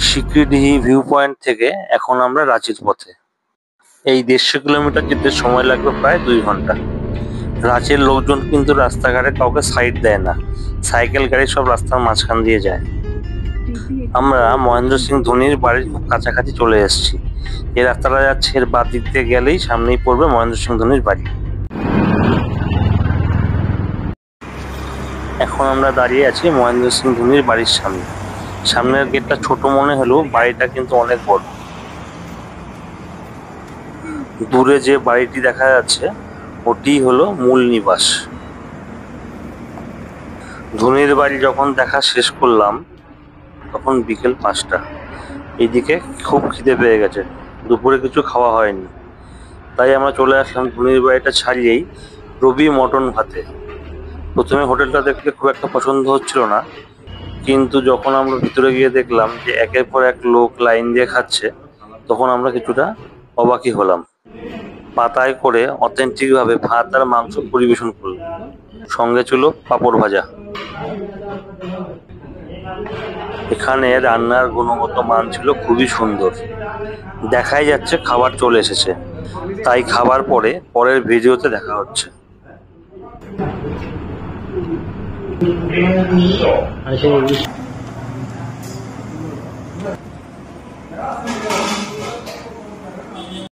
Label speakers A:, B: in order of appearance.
A: সিকৃদিঘি view point থেকে এখন আমরা রাঁচির পথে। এই 150 কিলোমিটার যেতে সময় লাগবে প্রায় 2 ঘন্টা। রাঁচির লোকজন কিন্তু রাস্তাঘাটে কাউকে সাইড দেয় না, সাইকেল গাড়ি সব রাস্তার মাঝখান দিয়ে যায়। আমরা মহেন্দ্র সিং ধোনির বাড়ির খুব কাছাকাছি চলে এসেছি। এই রাস্তাটা যাচ্ছে, এর বাঁ দিক দিয়ে গেলেই সামনেই পড়বে মহেন্দ্র সিং ধোনির বাড়ি। এখন আমরা দাঁড়িয়ে আছি মহেন্দ্র সিং ধোনির বাড়ির সামনে। সামনের গেটটা ছোট মনে হলেও বাড়িটা কিন্তু অনেক বড়। দূরে যে বাড়িটি দেখা যাচ্ছে ওটি হলো মূল নিবাস। ধোনির বাড়ি যখন দেখা শেষ করলাম তখন বিকেল 5টা। এইদিকে খুব খিদে পেয়ে গেছে, দুপুরে কিছু খাওয়া হয়নি, তাই আমরা চলে আসলাম ধোনির বাড়িটা ছাড়িয়েই রবি মটন ভাতে। প্রথমে হোটেলটা দেখতে খুব একটা পছন্দ হচ্ছিল না, কিন্তু যখন আমরা ভিতরে গিয়ে দেখলাম যে একের পর এক লোক লাইন দিয়ে খাচ্ছে, তখন আমরা কিছুটা অবাকই হলাম। পাতায় করে অথেন্টিক ভাবে ভাত আর মাংস পরিবেশন করল, সঙ্গে ছিল পাঁপড় ভাজা। এখানে রান্নার গুণগত মান ছিল খুবই সুন্দর, দেখাই যাচ্ছে খাবার চলে এসেছে। তাই খাবার পরে পরের ভিডিওতে দেখা হচ্ছে।